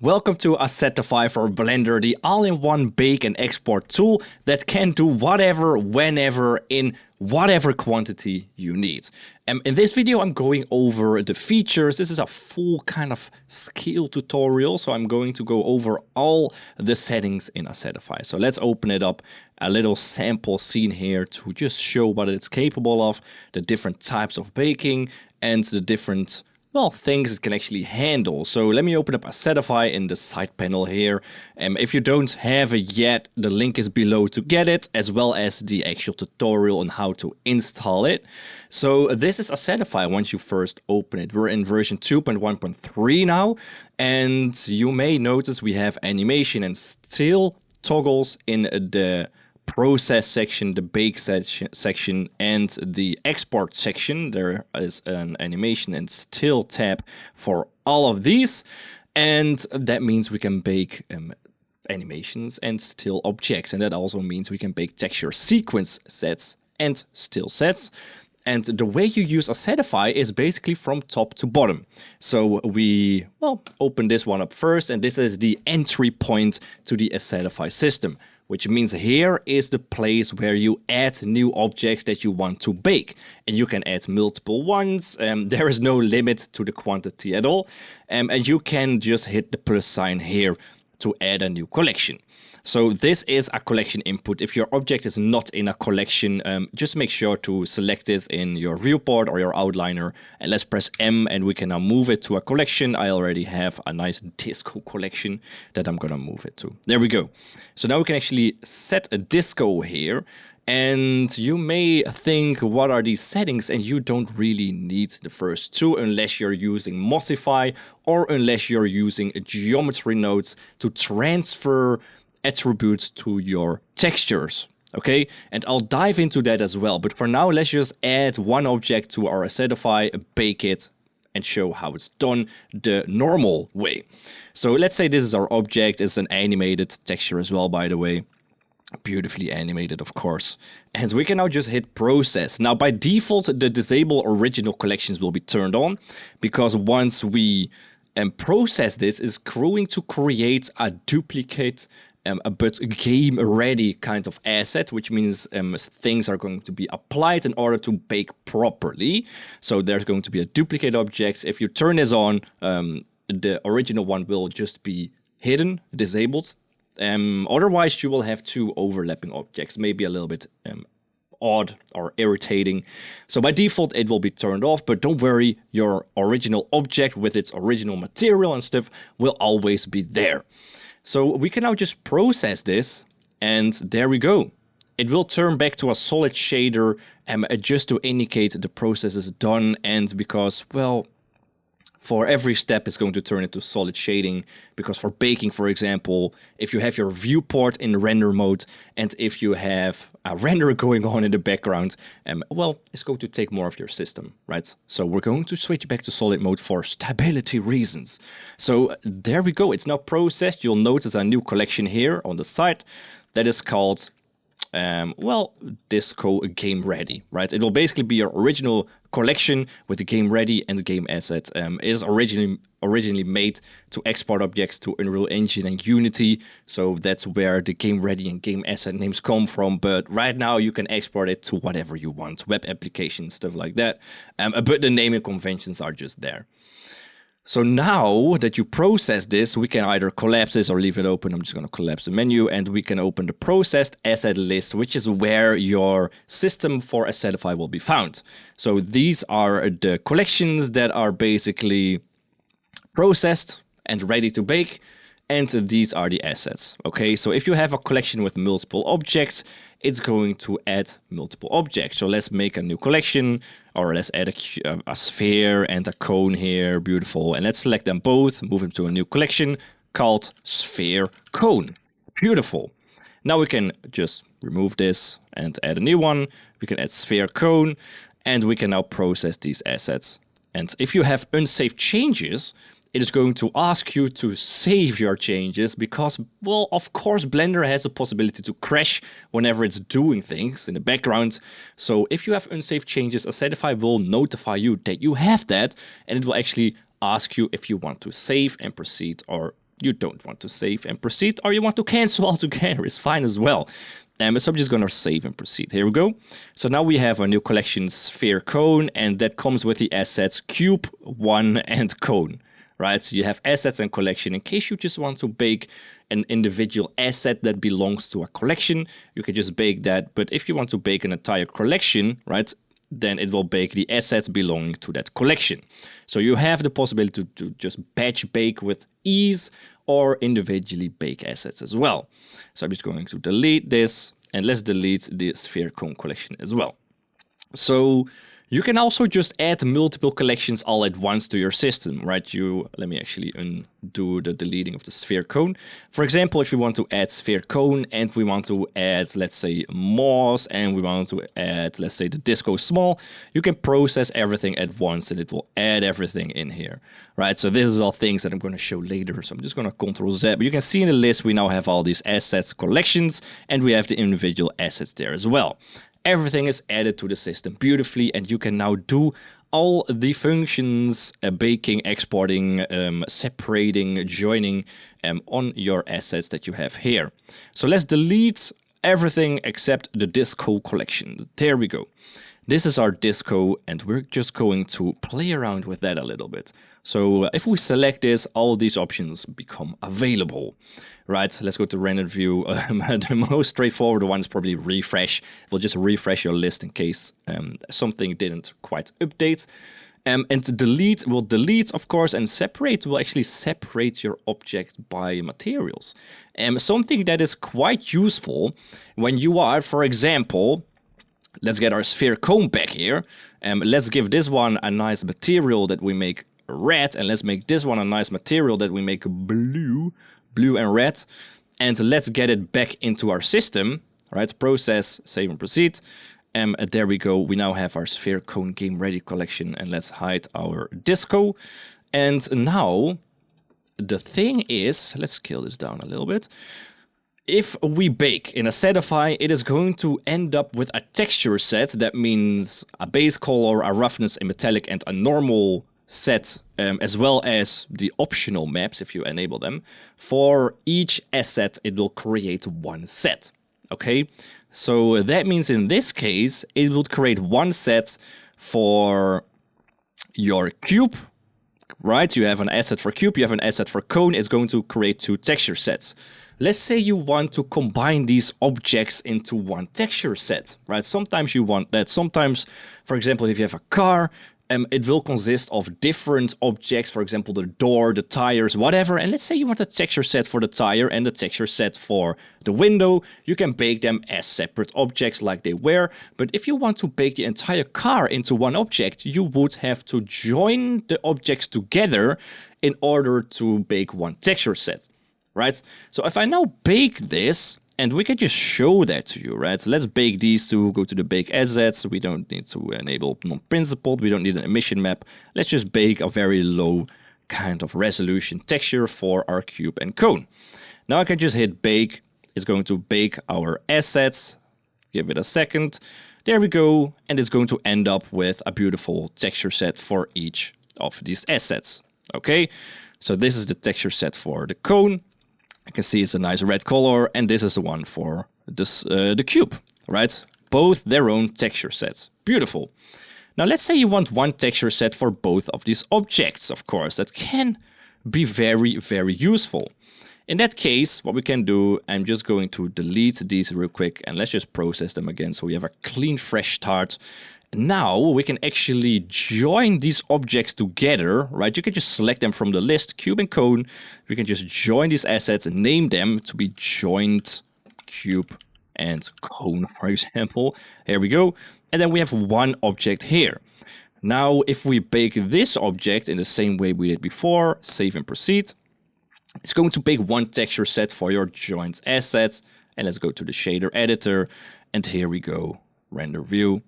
Welcome to Assetify for Blender, the all-in-one bake and export tool that can do whatever, whenever, in whatever quantity you need. In this video, I'm going over the features. This is a full kind of skill tutorial, so I'm going to go over all the settings in Assetify. So let's open it up, a little sample scene here to just show what it's capable of, the different types of baking, and the different things it can actually handle. So let me open up Assetify in the side panel here. If you don't have it yet, the link is below to get it, as well as the actual tutorial on how to install it. So this is Assetify once you first open it. We're in version 2.1.3 now, and you may notice we have animation and still toggles in the process section, the bake section, and the export section. There is an animation and still tab for all of these, and that means we can bake animations and still objects, and that also means we can bake texture sequence sets and still sets. And the way you use Assetify is basically from top to bottom. So we open this one up first, and this is the entry point to the Assetify system, which means here is the place where you add new objects that you want to bake. And you can add multiple ones. There is no limit to the quantity at all. And you can just hit the plus sign here to add a new collection. So this is a collection input. If your object is not in a collection, just make sure to select it in your viewport or your outliner, and let's press M and we can now move it to a collection. I already have a nice disco collection that I'm gonna move it to. There we go. So now we can actually set a disco here, and you may think, what are these settings? And you don't really need the first two unless you're using Mossify or unless you're using geometry nodes to transfer attributes to your textures, okay? And I'll dive into that as well, but for now let's just add one object to our Assetify, bake it, and show how it's done the normal way. So let's say this is our object. It's an animated texture as well, by the way, beautifully animated, of course. And we can now just hit process. Now by default, the disable original collections will be turned on, because once we process this, is going to create a duplicate but game ready kind of asset, which means things are going to be applied in order to bake properly. So there's going to be a duplicate objects. If you turn this on, the original one will just be hidden, disabled. Otherwise you will have two overlapping objects, maybe a little bit odd or irritating. So by default it will be turned off, but don't worry, your original object with its original material and stuff will always be there. So we can now just process this, and there we go. It will turn back to a solid shader just to indicate the process is done, and because, well, for every step it's going to turn into solid shading, because for baking, for example, if you have your viewport in render mode and if you have a render going on in the background, well, it's going to take more of your system, right? So we're going to switch back to solid mode for stability reasons. So there we go. It's now processed. You'll notice a new collection here on the side that is called disco game ready, right? It will basically be your original collection with the game ready and game asset. It is originally made to export objects to Unreal Engine and Unity, so that's where the game ready and game asset names come from. But right now you can export it to whatever you want, web applications, stuff like that. But the naming conventions are just there. So now that you process this, we can either collapse this or leave it open. I'm just going to collapse the menu, and we can open the processed asset list, which is where your system for Assetify will be found. So these are the collections that are basically processed and ready to bake, and these are the assets. Okay, so if you have a collection with multiple objects, it's going to add multiple objects. So let's make a new collection, or let's add a sphere and a cone here. Beautiful. And let's select them both, move them to a new collection called sphere cone. Beautiful. Now we can just remove this and add a new one. We can add sphere cone, and we can now process these assets. And if you have unsaved changes, it is going to ask you to save your changes because, well, of course, Blender has a possibility to crash whenever it's doing things in the background. So if you have unsaved changes, Assetify will notify you that you have that, and it will actually ask you if you want to save and proceed or you don't want to save and proceed, or you want to cancel altogether, it's fine as well. So I'm just going to save and proceed. Here we go. So now we have a new collection, sphere cone, and that comes with the assets cube, one, and cone. Right? So you have assets and collection. In case you just want to bake an individual asset that belongs to a collection, you can just bake that. But if you want to bake an entire collection, right, then it will bake the assets belonging to that collection. So you have the possibility to just batch bake with ease or individually bake assets as well. So I'm just going to delete this, and let's delete the sphere cone collection as well. So you can also just add multiple collections all at once to your system, right? Let me actually undo the deleting of the sphere cone. For example, if you want to add sphere cone and we want to add, let's say, moss, and we want to add, let's say, the disco small, you can process everything at once and it will add everything in here, right? So this is all things that I'm going to show later. So I'm just going to Control Z. But you can see in the list, we now have all these assets collections, and we have the individual assets there as well. Everything is added to the system beautifully, and you can now do all the functions, baking, exporting, separating, joining on your assets that you have here. So let's delete everything except the disco collection. There we go. This is our disco, and we're just going to play around with that a little bit. So if we select this, all these options become available. Right, let's go to render view. The most straightforward one is probably refresh. We'll just refresh your list in case something didn't quite update. And delete will delete, of course, and separate will actually separate your object by materials. Something that is quite useful when you are, for example, let's get our sphere cone back here. Let's give this one a nice material that we make red, and let's make this one a nice material that we make blue and red, and let's get it back into our system, right? Process, save and proceed. There we go. We now have our sphere cone game ready collection, and let's hide our disco. And now the thing is, let's scale this down a little bit. If we bake in Assetify, it is going to end up with a texture set. That means a base color, a roughness, a metallic, and a normal set, as well as the optional maps if you enable them. For each asset, it will create one set. Okay, so that means in this case, it would create one set for your cube, right? You have an asset for cube, you have an asset for cone. It's going to create two texture sets. Let's say you want to combine these objects into one texture set, right? Sometimes you want that. Sometimes, for example, if you have a car, it will consist of different objects, for example, the door, the tires, whatever. And let's say you want a texture set for the tire and the texture set for the window. You can bake them as separate objects like they were. But if you want to bake the entire car into one object, you would have to join the objects together in order to bake one texture set, right? So if I now bake this, and we can just show that to you, right? So let's bake these two, go to the bake assets. We don't need to enable non-principled. We don't need an emission map. Let's just bake a very low kind of resolution texture for our cube and cone. Now I can just hit bake. It's going to bake our assets. Give it a second. There we go. And it's going to end up with a beautiful texture set for each of these assets. Okay, so this is the texture set for the cone. You can see it's a nice red color, and this is the one for this, the cube, right? Both their own texture sets. Beautiful. Now let's say you want one texture set for both of these objects, of course. That can be very, very useful. In that case, what we can do, I'm just going to delete these real quick, and let's just process them again so we have a clean, fresh start. Now we can actually join these objects together, right? You can just select them from the list, cube and cone. We can just join these assets and name them to be joined cube and cone, for example. Here we go. And then we have one object here. Now, if we bake this object in the same way we did before, save and proceed, it's going to bake one texture set for your joined assets. And let's go to the shader editor. And here we go, render view.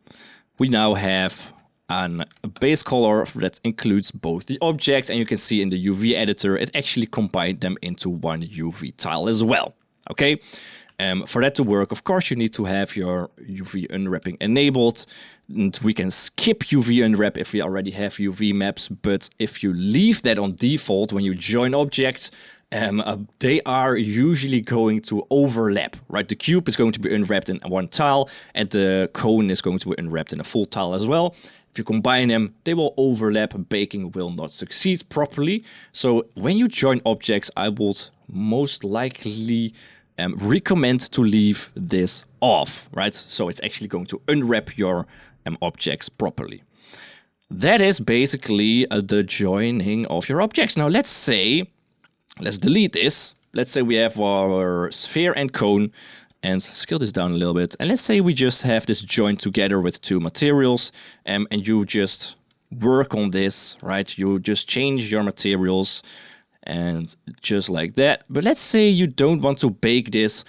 We now have a base color that includes both the objects, and you can see in the UV editor, it actually combined them into one UV tile as well. Okay, for that to work, of course, you need to have your UV unwrapping enabled. And we can skip UV unwrap if we already have UV maps, but if you leave that on default when you join objects, they are usually going to overlap, right? The cube is going to be unwrapped in one tile, and the cone is going to be unwrapped in a full tile as well. If you combine them, they will overlap. Baking will not succeed properly. So when you join objects, I would most likely recommend to leave this off, right? So it's actually going to unwrap your objects properly. That is basically the joining of your objects. Now let's delete this. Let's say we have our sphere and cone, and scale this down a little bit. And let's say we just have this joined together with two materials, and you just work on this, right? You just change your materials and just like that. But let's say you don't want to bake this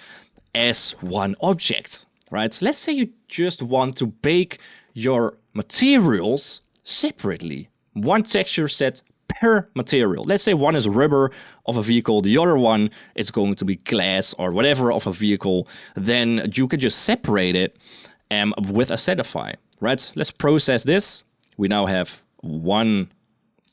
as one object, right? Let's say you just want to bake your materials separately. One texture set per material. Let's say one is rubber of a vehicle, the other one is going to be glass or whatever of a vehicle. Then you can just separate it with Assetify, right? Let's process this. We now have one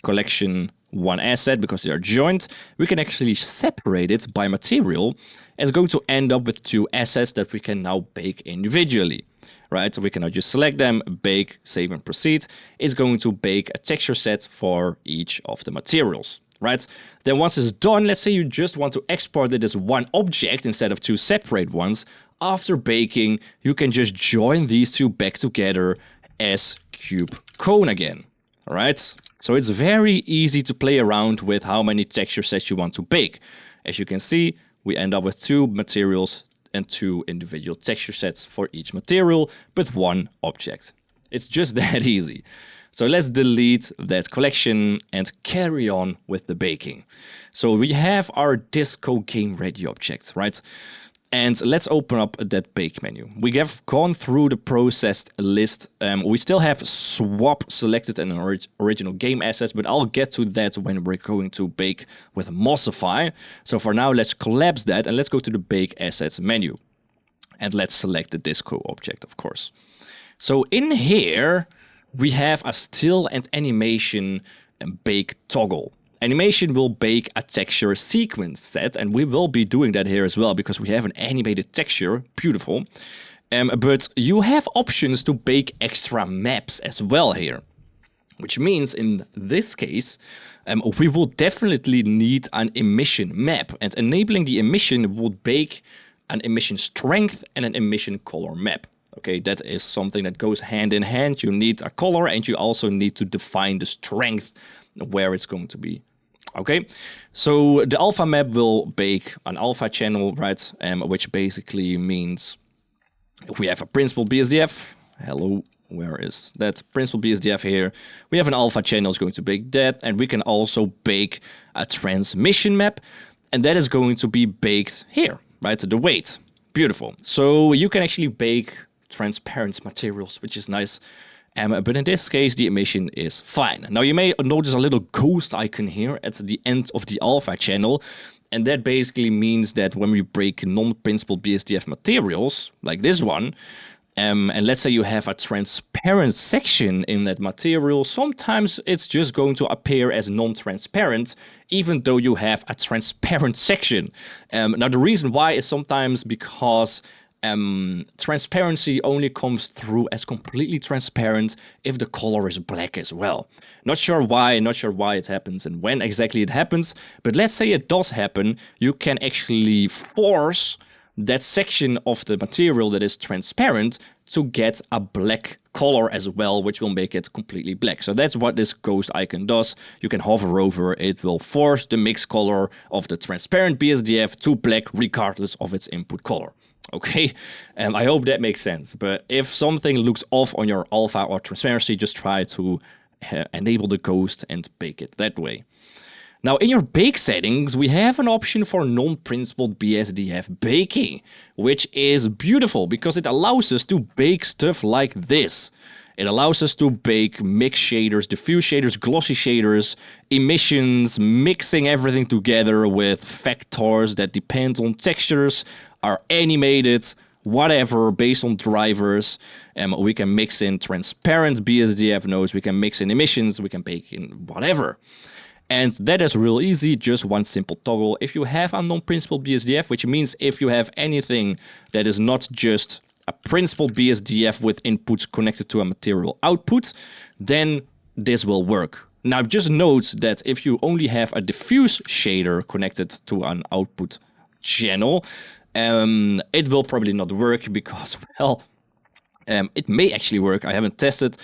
collection, one asset, because they are joined. We can actually separate it by material. It's going to end up with two assets that we can now bake individually. Right, so we can now just select them, bake, save and proceed. It's going to bake a texture set for each of the materials, right? Then once it's done, let's say you just want to export it as one object instead of two separate ones. After baking, you can just join these two back together as cube cone again, all right? So it's very easy to play around with how many texture sets you want to bake. As you can see, we end up with two materials and two individual texture sets for each material with one object. It's just that easy. So let's delete that collection and carry on with the baking. So we have our disco game ready object, right? And let's open up that bake menu. We have gone through the processed list. We still have swap selected and original game assets, but I'll get to that when we're going to bake with Mossify. So for now, let's collapse that and let's go to the bake assets menu. And let's select the disco object, of course. So in here, we have a still and animation and bake toggle. Animation will bake a texture sequence set, and we will be doing that here as well because we have an animated texture, beautiful. But you have options to bake extra maps as well here, which means in this case, we will definitely need an emission map, and enabling the emission would bake an emission strength and an emission color map. Okay, that is something that goes hand in hand. You need a color and you also need to define the strength where it's going to be. Okay, so the alpha map will bake an alpha channel, right? Which basically means if we have a principledBSDF, hello, where is that principledBSDF here? We have an alpha channel is going to bake that, and we can also bake a transmission map, and that is going to be baked here, right? The weight, beautiful. So you can actually bake transparent materials, which is nice. But in this case, the emission is fine. Now you may notice a little ghost icon here at the end of the alpha channel. And that basically means that when we break non-principledBSDF materials, like this one, and let's say you have a transparent section in that material, sometimes it's just going to appear as non-transparent, even though you have a transparent section. Now the reason why is sometimes because transparency only comes through as completely transparent if the color is black as well. Not sure why it happens and when exactly it happens, but let's say it does happen, you can actually force that section of the material that is transparent to get a black color as well, which will make it completely black. So that's what this ghost icon does. You can hover over, it will force the mix color of the transparent BSDF to black regardless of its input color. Okay, I hope that makes sense. But if something looks off on your alpha or transparency, just try to enable the ghost and bake it that way. Now in your bake settings, we have an option for non-principledBSDF baking, which is beautiful because it allows us to bake stuff like this. It allows us to bake mix shaders, diffuse shaders, glossy shaders, emissions, mixing everything together with factors that depend on textures, are animated, whatever, based on drivers. We can mix in transparent BSDF nodes, we can mix in emissions, we can bake in whatever. And that is real easy, just one simple toggle. If you have a non-principled BSDF, which means if you have anything that is not just a principled BSDF with inputs connected to a material output, then this will work. Now just note that if you only have a diffuse shader connected to an output channel, it will probably not work because, well, it may actually work. I haven't tested,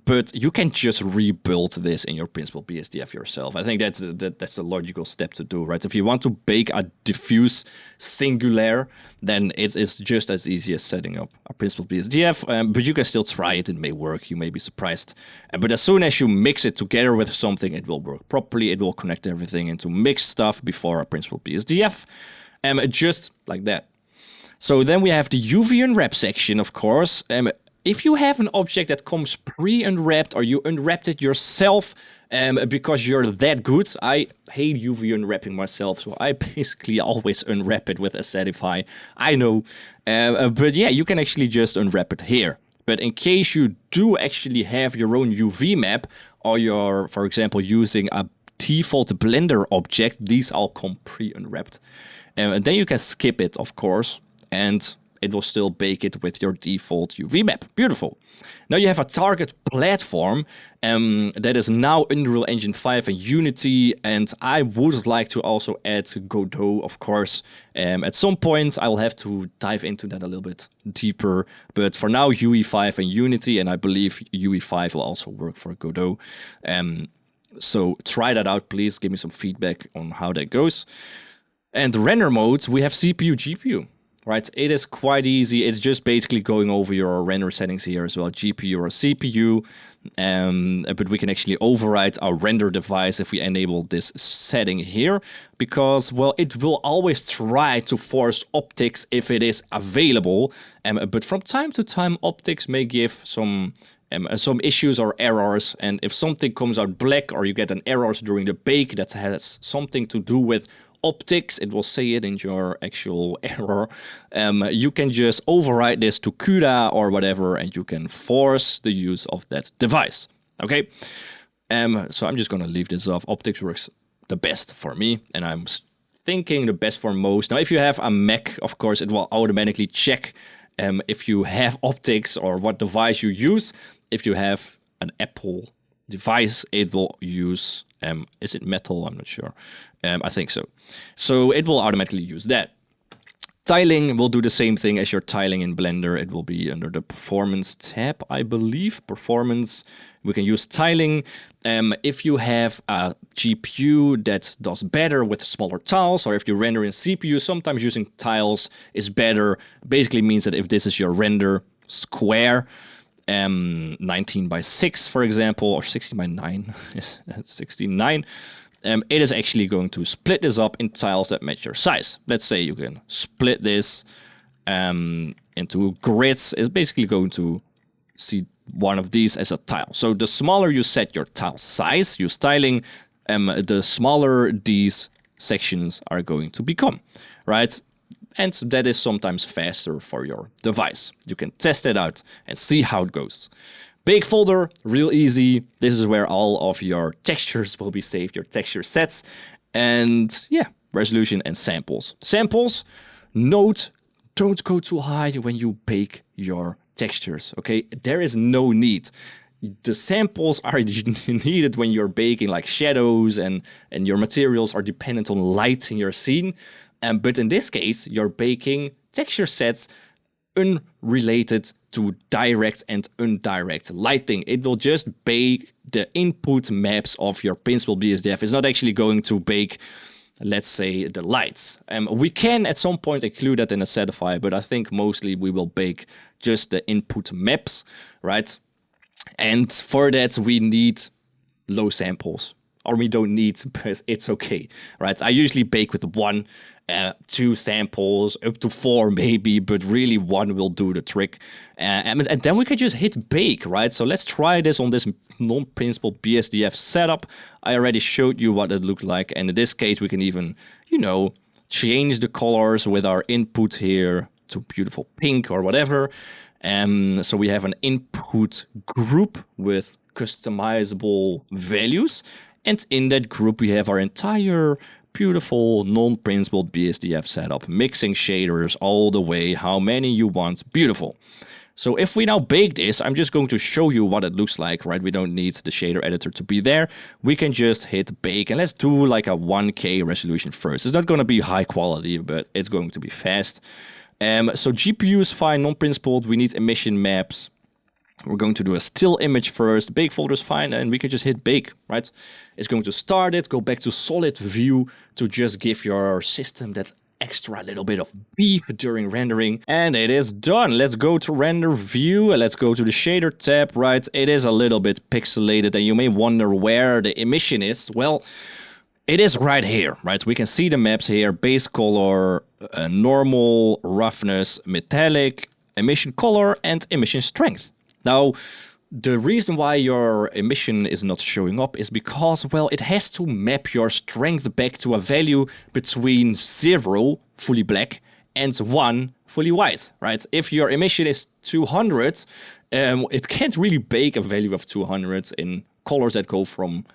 but you can just rebuild this in your principled BSDF yourself. I think that's the logical step to do, right? If you want to bake a diffuse singular, then it's just as easy as setting up a principled BSDF, but you can still try it. It may work. You may be surprised. But as soon as you mix it together with something, it will work properly. It will connect everything into mixed stuff before a principled BSDF, just like that. So then we have the UV unwrap section, of course. If you have an object that comes pre-unwrapped or you unwrapped it yourself because you're that good, I hate UV unwrapping myself, so I basically always unwrap it with Assetify. I know, but yeah, you can actually just unwrap it here. But in case you do actually have your own UV map, or you're, for example, using a default Blender object, these all come pre-unwrapped. And then you can skip it, of course, and it will still bake it with your default UV map. Beautiful. Now you have a target platform that is now Unreal Engine 5 and Unity, and I would like to also add Godot, of course. At some point I will have to dive into that a little bit deeper, but for now UE5 and Unity, and I believe UE5 will also work for Godot. So try that out, please. Give me some feedback on how that goes. And render modes, we have CPU, GPU. Right, it is quite easy. It's just basically going over your render settings here as well, GPU or CPU. But we can actually override our render device if we enable this setting here, because, well, it will always try to force optics if it is available. But from time to time, optics may give some issues or errors. And if something comes out black or you get an errors during the bake that has something to do with optics, it will say it in your actual error. You can just override this to CUDA or whatever, and you can force the use of that device. Okay, so I'm just gonna leave this off. Optics works the best for me, and I'm thinking the best for most. Now, if you have a Mac, of course, it will automatically check if you have optics or what device you use. If you have an Apple device, it will use, is it metal? I'm not sure. I think so. So it will automatically use that. Tiling will do the same thing as your tiling in Blender. It will be under the Performance tab, I believe. Performance, we can use tiling. If you have a GPU that does better with smaller tiles, or if you render in CPU, sometimes using tiles is better. Basically means that if this is your render square, 19 by 6, for example, or 16 by 9, 69, it is actually going to split this up in tiles that match your size. Let's say you can split this into grids. It's basically going to see one of these as a tile. So the smaller you set your tile size, use tiling, the smaller these sections are going to become, right? And that is sometimes faster for your device. You can test it out and see how it goes. Bake folder, real easy. This is where all of your textures will be saved, your texture sets. And yeah, resolution and samples. Samples, note, don't go too high when you bake your textures, okay? There is no need. The samples are needed when you're baking like shadows and your materials are dependent on light in your scene. But in this case, you're baking texture sets unrelated to direct and indirect lighting. It will just bake the input maps of your principled BSDF. It's not actually going to bake, let's say, the lights. We can at some point include that in Assetify, but I think mostly we will bake just the input maps, right? And for that, we need low samples. Or we don't need, but it's okay, right? I usually bake with 1, 2 samples, up to 4 maybe, but really 1 will do the trick. And then we can just hit bake, right? So let's try this on this non-principled BSDF setup. I already showed you what it looked like. And in this case, we can even, you know, change the colors with our input here to beautiful pink or whatever. So we have an input group with customizable values. And in that group, we have our entire beautiful non-principledBSDF setup, mixing shaders all the way, how many you want, beautiful. So if we now bake this, I'm just going to show you what it looks like, right? We don't need the shader editor to be there. We can just hit bake, and let's do like a 1K resolution first. It's not going to be high quality, but it's going to be fast. So GPU is fine, non-principled, we need emission maps. We're going to do a still image first, bake folder is fine, and we can just hit bake, right? It's going to start it, go back to solid view to just give your system that extra little bit of beef during rendering. And it is done. Let's go to render view. Let's go to the shader tab, right? It is a little bit pixelated and you may wonder where the emission is. Well, it is right here, right? We can see the maps here, base color, normal, roughness, metallic, emission color, and emission strength. Now, the reason why your emission is not showing up is because, well, it has to map your strength back to a value between 0, fully black, and 1, fully white, right? If your emission is 200, it can't really bake a value of 200 in colors that go from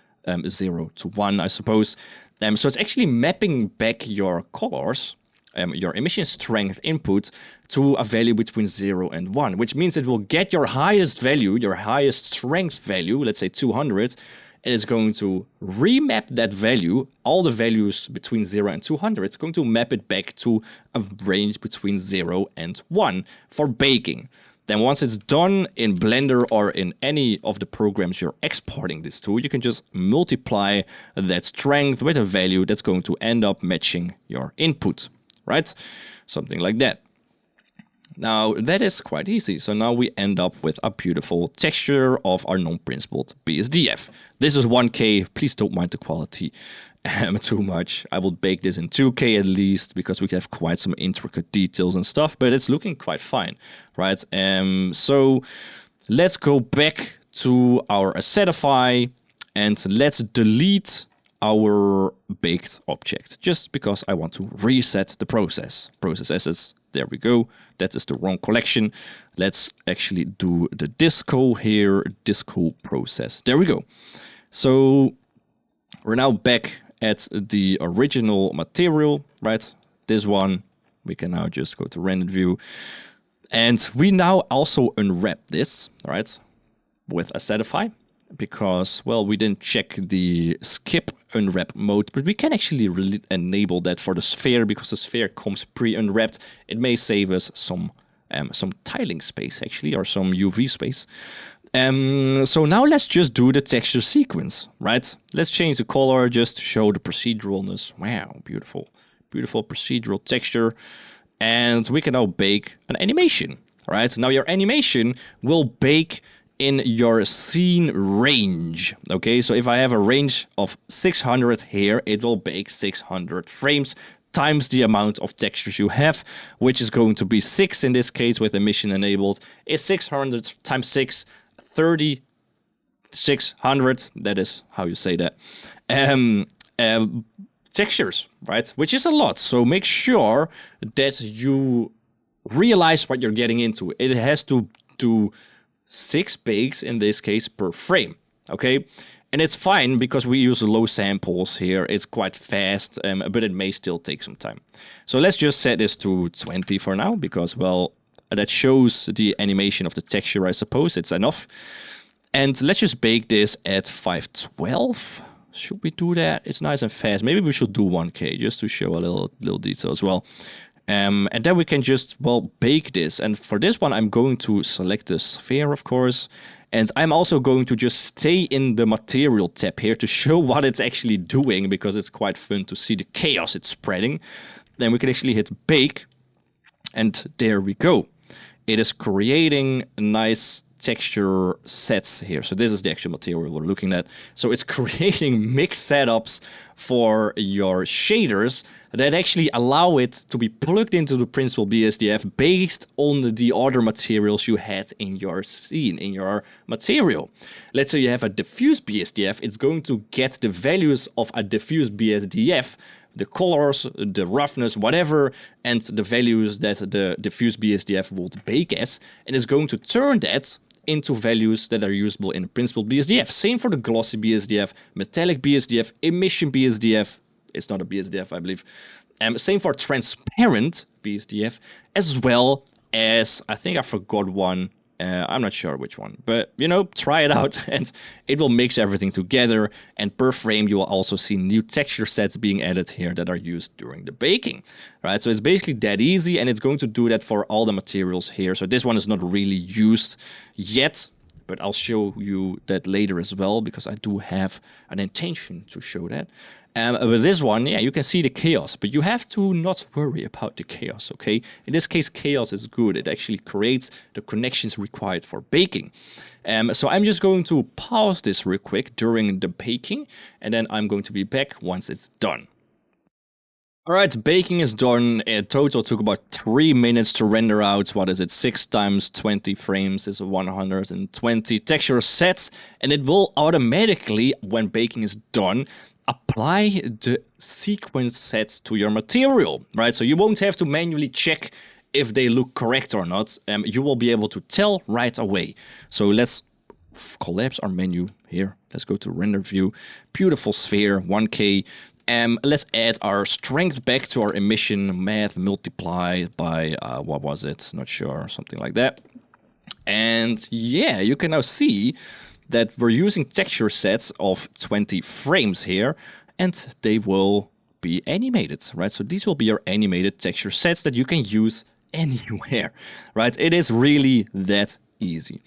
0 to 1, I suppose. So it's actually mapping back your colors, your emission strength input, to a value between 0 and 1, which means it will get your highest value, your highest strength value, let's say 200, and it's going to remap that value, all the values between 0 and 200, it's going to map it back to a range between 0 and 1 for baking. Then once it's done in Blender or in any of the programs you're exporting this to, you can just multiply that strength with a value that's going to end up matching your input, right? Something like that. Now that is quite easy. So now we end up with a beautiful texture of our non-principledBSDF. This is 1K. Please don't mind the quality too much. I will bake this in 2K at least because we have quite some intricate details and stuff, but it's looking quite fine, right? So let's go back to our Assetify and let's delete our baked object just because I want to reset the process. Process assets, there we go. That is the wrong collection. Let's actually do the disco here, disco process. There we go. So we're now back at the original material, right? This one, we can now just go to render view. And we now also unwrap this, right, with Assetify. Because, well, we didn't check the skip unwrap mode, but we can actually enable that for the sphere because the sphere comes pre-unwrapped. It may save us some tiling space actually, or some UV space. So now let's just do the texture sequence, right? Let's change the color just to show the proceduralness. Wow, beautiful, beautiful procedural texture. And we can now bake an animation, right? Now your animation will bake in your scene range. Okay, so if I have a range of 600 here, it will bake 600 frames times the amount of textures you have, which is going to be 6 in this case with emission enabled, is 600 times 6, 3600, that is how you say that, textures, right? Which is a lot, so make sure that you realize what you're getting into. It has to do 6 bakes in this case per frame, okay? And it's fine because we use low samples here. It's quite fast, but it may still take some time. So let's just set this to 20 for now because, well, that shows the animation of the texture, I suppose. It's enough. And let's just bake this at 512. Should we do that? It's nice and fast. Maybe we should do 1K just to show a little detail as well. And then we can just, well, bake this. And for this one, I'm going to select the sphere, of course. And I'm also going to just stay in the material tab here to show what it's actually doing, because it's quite fun to see the chaos it's spreading. Then we can actually hit bake. And there we go. It is creating nice texture sets here. So this is the actual material we're looking at. So it's creating mixed setups for your shaders that actually allow it to be plugged into the principledBSDF based on the other materials you had in your scene, in your material. Let's say you have a diffuse BSDF, it's going to get the values of a diffuse BSDF the colors, the roughness, whatever, and the values that the diffuse BSDF would bake as, and is going to turn that into values that are usable in principled BSDF. Same for the glossy BSDF, metallic BSDF, emission BSDF. It's not a BSDF, I believe. Same for transparent BSDF, as well as, I think I forgot one. I'm not sure which one, but you know, try it out and it will mix everything together. And per frame, you will also see new texture sets being added here that are used during the baking, right? So it's basically that easy, and it's going to do that for all the materials here. So this one is not really used yet, but I'll show you that later as well, because I do have an intention to show that. With this one, yeah, you can see the chaos, but you have to not worry about the chaos, okay? In this case, chaos is good. It actually creates the connections required for baking. So I'm just going to pause this real quick during the baking, and then I'm going to be back once it's done. All right, baking is done. In total, took about 3 minutes to render out. What is it? 6 times 20 frames is 120 texture sets, and it will automatically, when baking is done, apply the sequence sets to your material, right? So you won't have to manually check if they look correct or not. You will be able to tell right away. So let's collapse our menu here. Let's go to render view. Beautiful sphere, 1K. Let's add our strength back to our emission, math multiply by, what was it? Not sure, something like that. And yeah, you can now see that we're using texture sets of 20 frames here, and they will be animated, right? So these will be your animated texture sets that you can use anywhere, right? It is really that easy.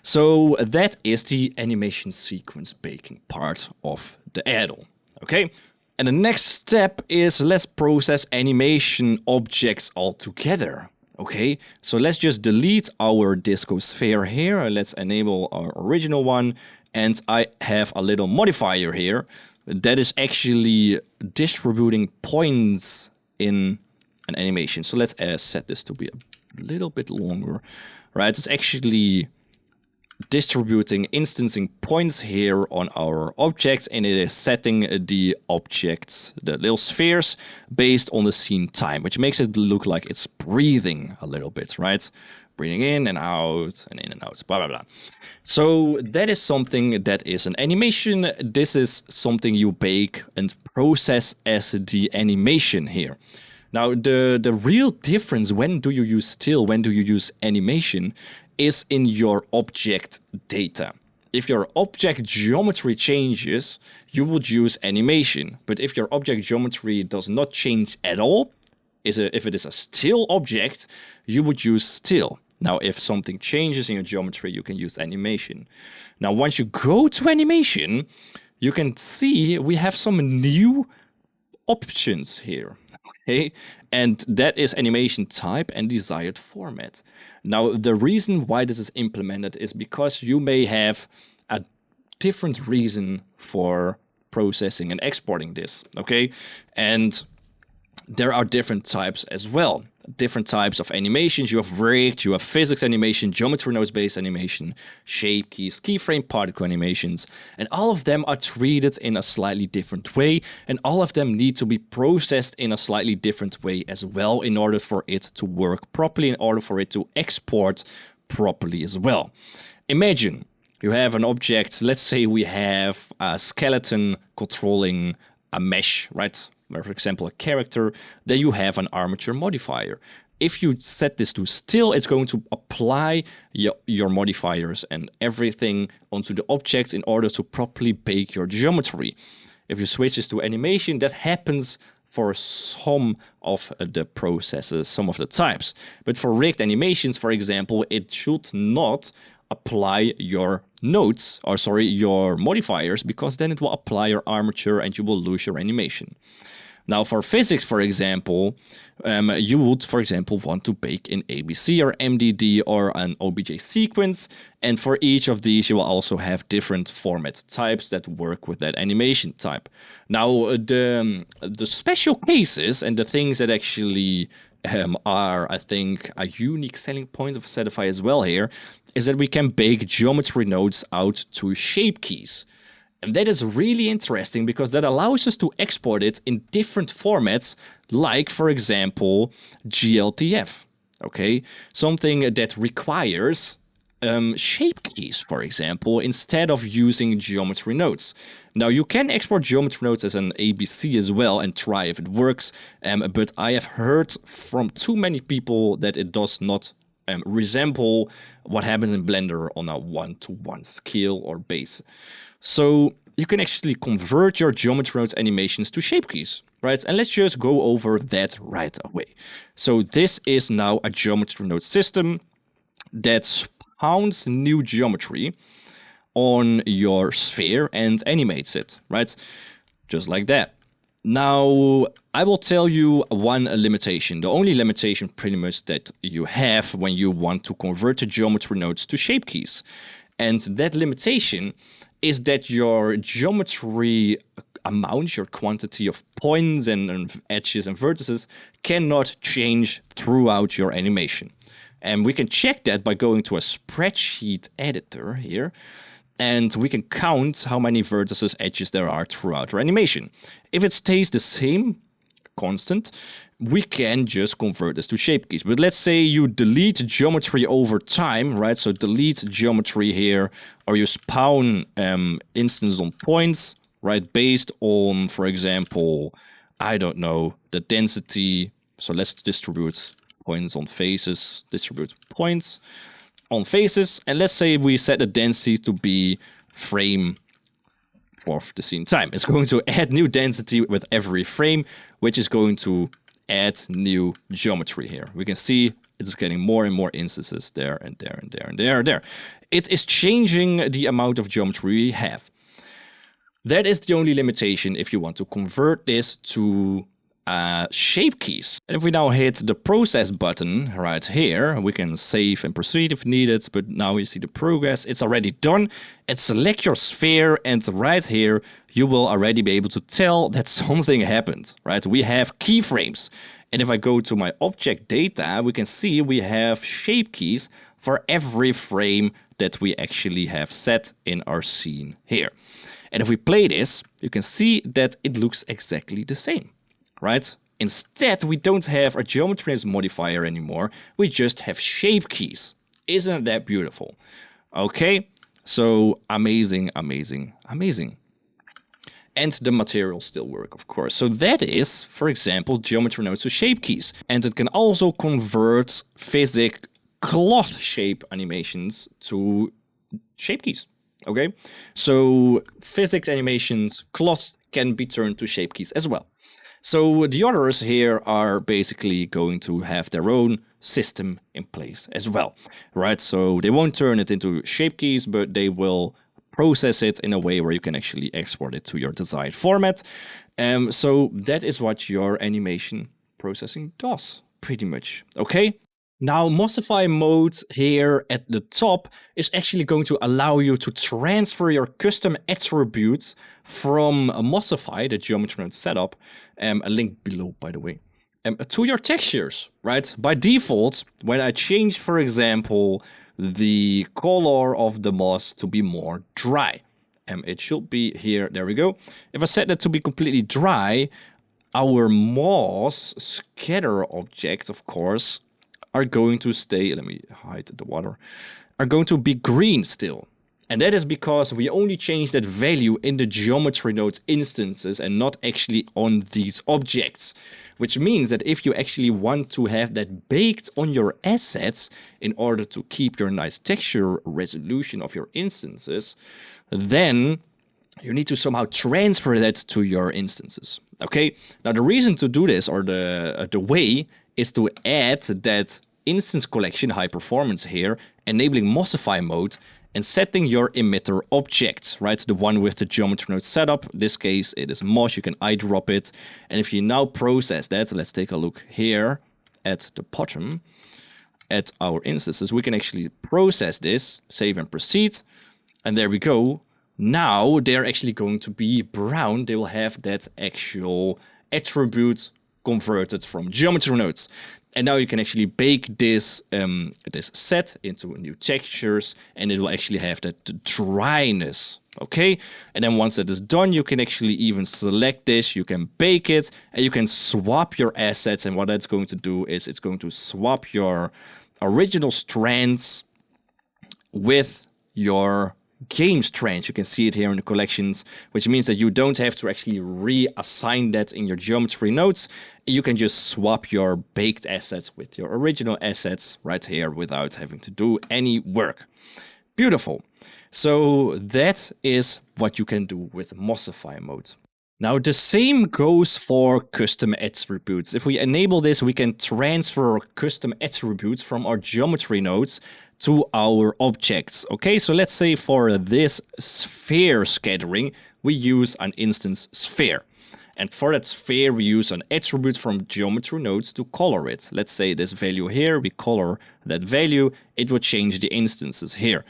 So that is the animation sequence baking part of the add-on, okay? And the next step is let's process animation objects altogether. Okay, so let's just delete our disco sphere here. Let's enable our original one. And I have a little modifier here that is actually distributing points in an animation. So let's set this to be a little bit longer, right? It's actually distributing, instancing points here on our objects, and it is setting the objects, the little spheres, based on the scene time, which makes it look like it's breathing a little bit, right? Breathing in and out, blah, blah, blah. So that is something that is an animation. This is something you bake and process as the animation here. Now, the real difference, when do you use still, when do you use animation, is in your object data. If your object geometry changes, you would use animation. But if your object geometry does not change at all, if it is a still object, you would use still. Now, if something changes in your geometry, you can use animation. Now, once you go to animation, you can see we have some new options here, okay? And that is animation type and desired format. Now, the reason why this is implemented is because you may have a different reason for processing and exporting this, okay? And there are different types as well. Different types of animations. You have rigged, you have physics animation, geometry nodes based animation, shape keys, keyframe particle animations, and all of them are treated in a slightly different way, and all of them need to be processed in a slightly different way as well in order for it to work properly, in order for it to export properly as well. Imagine you have an object, let's say we have a skeleton controlling a mesh, right? For example, a character, then you have an armature modifier. If you set this to still, it's going to apply your modifiers and everything onto the objects in order to properly bake your geometry. If you switch this to animation, that happens for some of the processes, some of the types. But for rigged animations, for example, it should not apply your nodes, or sorry, your modifiers, because then it will apply your armature and you will lose your animation. Now, for physics, for example, you would, for example, want to bake in ABC or MDD or an OBJ sequence. And for each of these, you will also have different format types that work with that animation type. Now, the special cases and the things that actually are, I think, a unique selling point of Assetify as well here, is that we can bake geometry nodes out to shape keys. And that is really interesting because that allows us to export it in different formats, like, for example, GLTF. Okay, something that requires shape keys, for example, instead of using geometry nodes. Now, you can export geometry nodes as an ABC as well and try if it works, but I have heard from too many people that it does not resemble what happens in Blender on a one-to-one scale or base. So you can actually convert your geometry nodes animations to shape keys, right? And let's just go over that right away. So this is now a geometry node system that spawns new geometry on your sphere and animates it, right? Just like that. Now, I will tell you one limitation. The only limitation pretty much that you have when you want to convert the geometry nodes to shape keys. And that limitation is that your geometry amount, your quantity of points and edges and vertices cannot change throughout your animation. And we can check that by going to a spreadsheet editor here. And we can count how many vertices, edges there are throughout our animation. If it stays the same, constant, we can just convert this to shape keys. But let's say you delete geometry over time, right? So delete geometry here, or you spawn instance on points, right? Based on, for example, I don't know, the density. So let's distribute points on faces, distribute points on faces, and let's say we set the density to be frame for the scene time. It's going to add new density with every frame, which is going to add new geometry here. We can see it's getting more and more instances there and there and there and there and there. It is changing the amount of geometry we have. That is the only limitation if you want to convert this to shape keys. And if we now hit the process button right here, we can save and proceed if needed, but now you see the progress, it's already done. And select your sphere, and right here you will already be able to tell that something happened, right? We have keyframes. And if I go to my object data, we can see we have shape keys for every frame that we actually have set in our scene here. And if we play this, you can see that it looks exactly the same. Right? Instead, we don't have a geometry as modifier anymore. We just have shape keys. Isn't that beautiful? Okay, so amazing, amazing, amazing. And the materials still work, of course. So that is, for example, geometry nodes to shape keys. And it can also convert physics cloth shape animations to shape keys. Okay, so physics animations, cloth can be turned to shape keys as well. So the others here are basically going to have their own system in place as well, right? So they won't turn it into shape keys, but they will process it in a way where you can actually export it to your desired format. So that is what your animation processing does, pretty much, okay? Now, Mossify mode here at the top is actually going to allow you to transfer your custom attributes from Mossify, the geometry node setup, a link below, by the way, to your textures, right? By default, when I change, for example, the color of the moss to be more dry, it should be here, there we go. If I set that to be completely dry, our moss scatter objects, of course, are going to stay, let me hide the water, are going to be green still. And that is because we only change that value in the geometry nodes instances and not actually on these objects. Which means that if you actually want to have that baked on your assets in order to keep your nice texture resolution of your instances, then you need to somehow transfer that to your instances. Okay, now the reason to do this, or the way, is to add that instance collection high performance here, enabling Mossify mode and setting your emitter object, right? The one with the geometry node setup. In this case, it is Moss. You can eyedrop it. And if you now process that, let's take a look here at the bottom at our instances. We can actually process this, save and proceed. And there we go. Now they're actually going to be brown. They will have that actual attribute converted from geometry nodes. And now you can actually bake this this set into new textures, and it will actually have that dryness Okay, and then once that is done, you can actually even select this, you can bake it, and you can swap your assets. And what that's going to do is it's going to swap your original strands with your game strands. You can see it here in the collections, which means that you don't have to actually reassign that in your geometry nodes. You can just swap your baked assets with your original assets right here without having to do any work. Beautiful. So that is what you can do with Mossify mode. Now the same goes for custom attributes. If we enable this, we can transfer custom attributes from our geometry nodes to our objects. Okay, so let's say for this sphere scattering, we use an instance sphere. And for that sphere, we use an attribute from geometry nodes to color it. Let's say this value here, we color that value, it would change the instances here.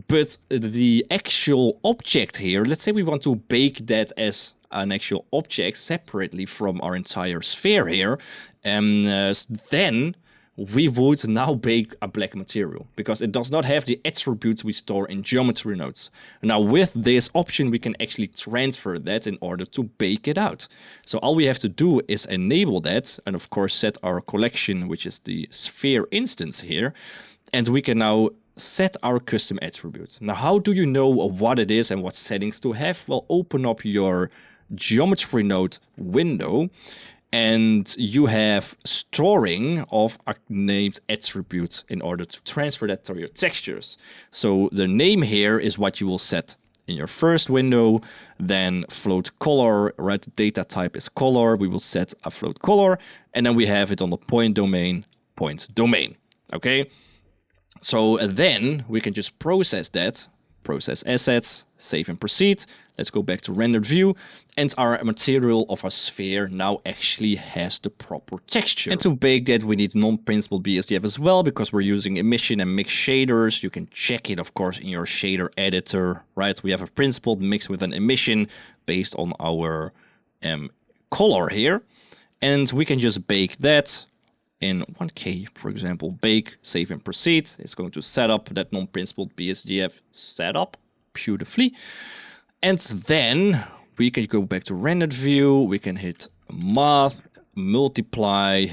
But the actual object here, let's say we want to bake that as an actual object separately from our entire sphere here, then we would now bake a black material because it does not have the attributes we store in geometry nodes. Now with this option, we can actually transfer that in order to bake it out. So all we have to do is enable that and of course set our collection, which is the sphere instance here. And we can now set our custom attributes. Now, how do you know what it is and what settings to have? Well, open up your geometry node window and you have storing of a named attribute in order to transfer that to your textures. So the name here is what you will set in your first window, then float color, right? Data type is color. We will set a float color, and then we have it on the point domain, okay? So then we can just process that, process assets, save and proceed. Let's go back to rendered view, and our material of our sphere now actually has the proper texture. And to bake that, we need non-principledBSDF as well, because we're using emission and mix shaders. You can check it, of course, in your shader editor, right? We have a principled mixed with an emission based on our color here, and we can just bake that in 1K, for example, bake, save and proceed. It's going to set up that non-principledBSDF setup beautifully. And then we can go back to rendered view. We can hit math, multiply,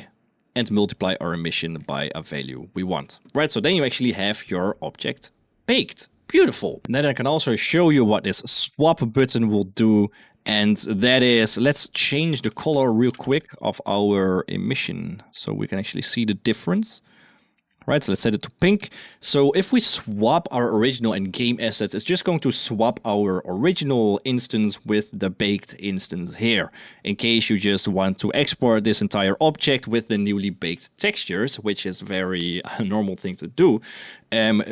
and multiply our emission by a value we want. Right, so then you actually have your object baked. Beautiful. And then I can also show you what this swap button will do. And that is, let's change the color real quick of our emission so we can actually see the difference. Right, so let's set it to pink. So if we swap our original and game assets, it's just going to swap our original instance with the baked instance here. In case you just want to export this entire object with the newly baked textures, which is very normal thing to do,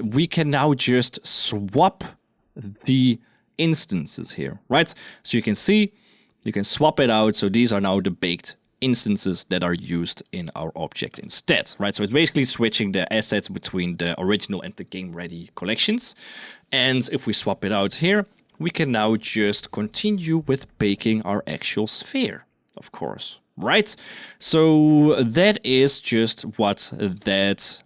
we can now just swap the instances here, right? So you can see, you can swap it out. So these are now the baked instances that are used in our object instead, right? So it's basically switching the assets between the original and the game ready collections. And if we swap it out here, we can now just continue with baking our actual sphere, of course, right? So that is just what that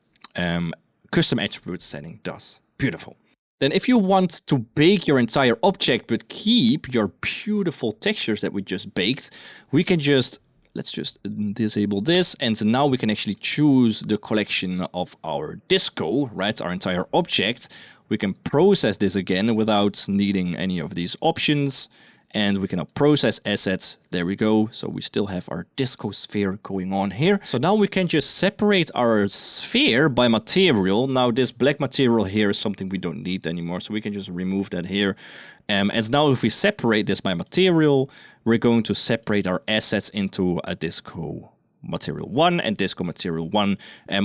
custom attribute setting does. Beautiful. Then if you want to bake your entire object but keep your beautiful textures that we just baked, we can just, let's just disable this, and now we can actually choose the collection of our disco, right? Our entire object. We can process this again without needing any of these options, and we can now process assets. There we go. So we still have our disco sphere going on here. So now we can just separate our sphere by material. Now this black material here is something we don't need anymore, so we can just remove that here. And now if we separate this by material, we're going to separate our assets into a disco material 1 and disco material 1,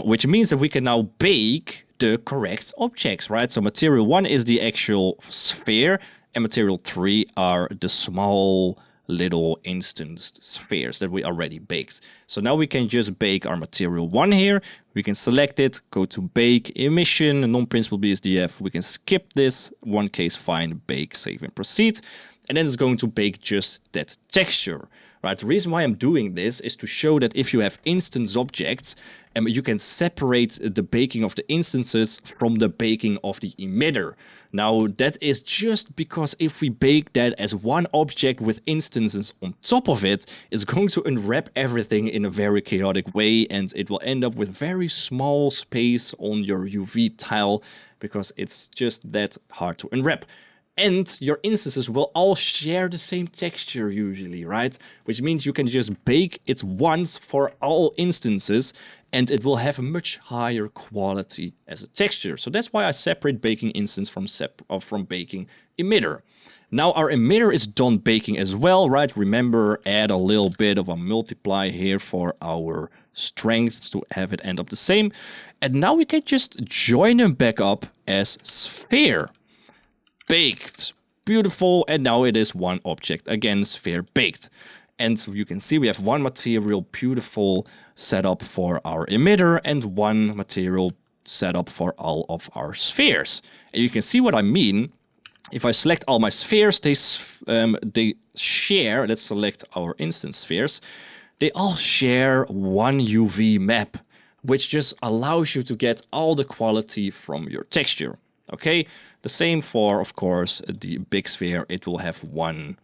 which means that we can now bake the correct objects, right? So material 1 is the actual sphere, and material 3 are the small little instanced spheres that we already baked. So now we can just bake our material 1 here. We can select it, go to bake, emission, non-principledBSDF. We can skip this, one case fine, bake, save and proceed. And then it's going to bake just that texture. right? The reason why I'm doing this is to show that if you have instance objects, you can separate the baking of the instances from the baking of the emitter. Now, that is just because if we bake that as one object with instances on top of it, it's going to unwrap everything in a very chaotic way, and it will end up with very small space on your UV tile because it's just that hard to unwrap. And your instances will all share the same texture usually, right? Which means you can just bake it once for all instances and it will have a much higher quality as a texture. So that's why I separate baking instance from baking emitter. Now our emitter is done baking as well, right? Remember, add a little bit of a multiply here for our strength to have it end up the same. And now we can just join them back up as sphere. Baked. Beautiful. And now it is one object. Again, sphere baked. And you can see we have one material, beautiful setup for our emitter and one material setup for all of our spheres. And you can see what I mean. If I select all my spheres, they share, let's select our instance spheres. They all share one UV map, which just allows you to get all the quality from your texture. Okay, the same for, of course, the big sphere. It will have one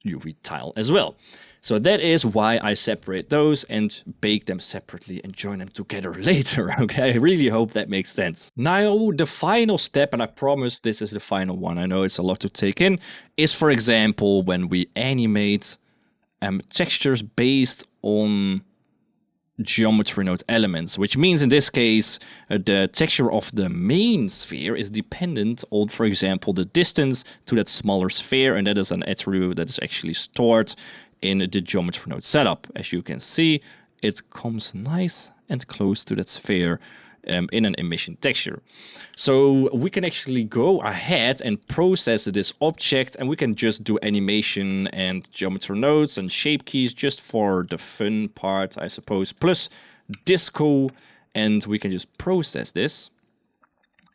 UV tile as well. So that is why I separate those and bake them separately and join them together later. Okay, I really hope that makes sense. Now, the final step, and I promise this is the final one, I know it's a lot to take in, is, for example, when we animate textures based on geometry node elements, which means in this case the texture of the main sphere is dependent on, for example, the distance to that smaller sphere, and that is an attribute that is actually stored in the geometry node setup. As you can see, it comes nice and close to that sphere in an emission texture. So we can actually go ahead and process this object, and we can just do animation and geometry nodes and shape keys just for the fun part, I suppose, plus disco, and we can just process this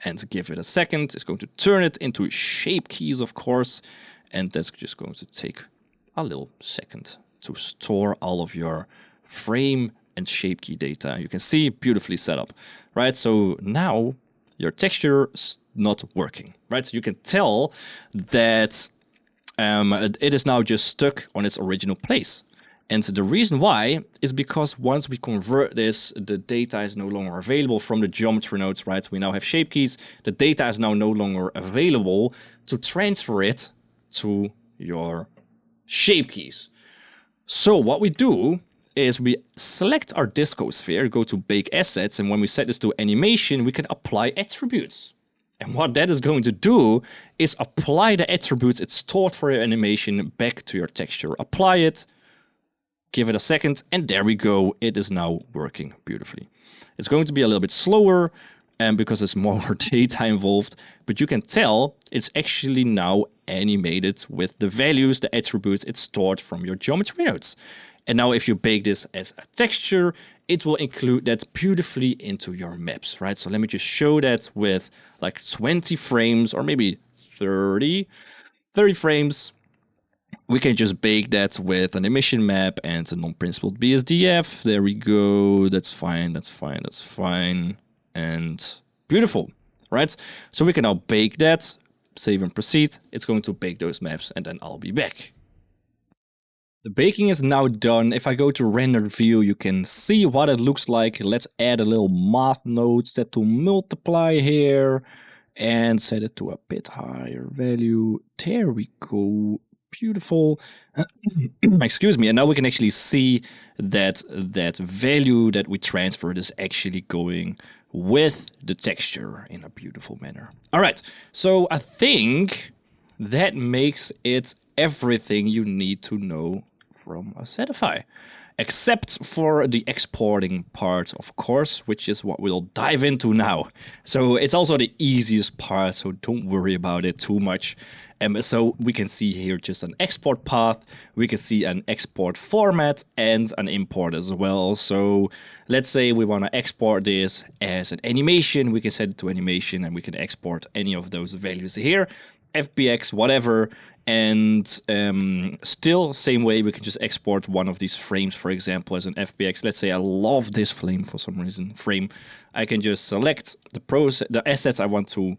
and give it a second. It's going to turn it into shape keys, of course, and that's just going to take a little second to store all of your frame and shape key data. You can see beautifully set up, right? So now your texture is not working, right? So you can tell that it is now just stuck on its original place. And the reason why is because once we convert this, the data is no longer available from the geometry nodes, right? We now have shape keys. The data is now no longer available to transfer it to your shape keys. So what we do is we select our disco sphere, go to bake assets, and when we set this to animation, we can apply attributes. And what that is going to do is apply the attributes it stored for your animation back to your texture. Apply it, give it a second, and there we go. It is now working beautifully. It's going to be a little bit slower because there's more data involved, but you can tell it's actually now animated with the values, the attributes it stored from your geometry nodes. And now if you bake this as a texture, it will include that beautifully into your maps, right? So let me just show that with like 20 frames or maybe 30 frames. We can just bake that with an emission map and a non-principledBSDF. There we go. That's fine. That's fine. That's fine. And beautiful, right? So we can now bake that, save and proceed. It's going to bake those maps and then I'll be back. The baking is now done. If I go to render view, you can see what it looks like. Let's add a little math node, set to multiply here and set it to a bit higher value. There we go. Beautiful. Excuse me. And now we can actually see that that value that we transferred is actually going with the texture in a beautiful manner. All right. So I think that makes it everything you need to know from Assetify, except for the exporting part, of course, which is what we'll dive into now. So it's also the easiest part, so don't worry about it too much. So we can see here just an export path, we can see an export format and an import as well. So let's say we want to export this as an animation, we can set it to animation and we can export any of those values here. FBX, whatever. And still, same way, we can just export one of these frames, for example, as an FBX. Let's say I love this frame for some reason. I can just select the assets I want to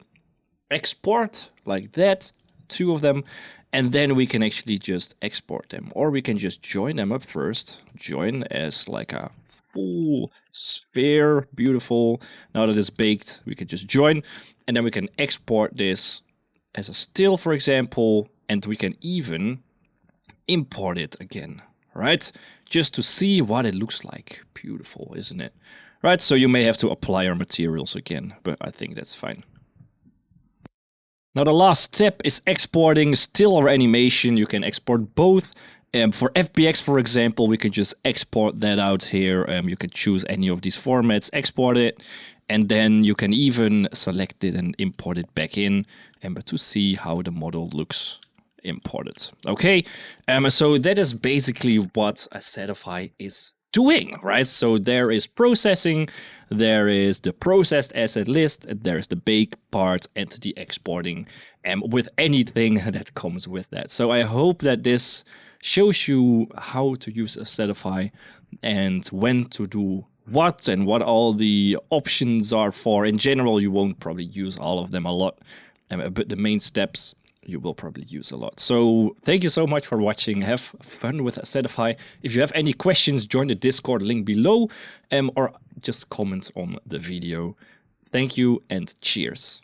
export like that, 2 of them, and then we can actually just export them, or we can just join them up first. Join as like a full sphere, beautiful. Now that it's baked, we can just join, and then we can export this as a still, for example, and we can even import it again, right? Just to see what it looks like. Beautiful, isn't it? Right, so you may have to apply our materials again, but I think that's fine. Now the last step is exporting still or animation. You can export both. For FBX, for example, we can just export that out here. You can choose any of these formats, export it, and then you can even select it and import it back in, but to see how the model looks imported. Okay, so that is basically what Assetify is doing, right? So there is processing, there is the processed asset list, there is the bake part and the exporting, with anything that comes with that. So I hope that this shows you how to use Assetify and when to do what and what all the options are for. In general, you won't probably use all of them a lot, but the main steps you will probably use a lot. So thank you so much for watching. Have fun with Assetify. If you have any questions, join the Discord link below, or just comment on the video. Thank you and cheers.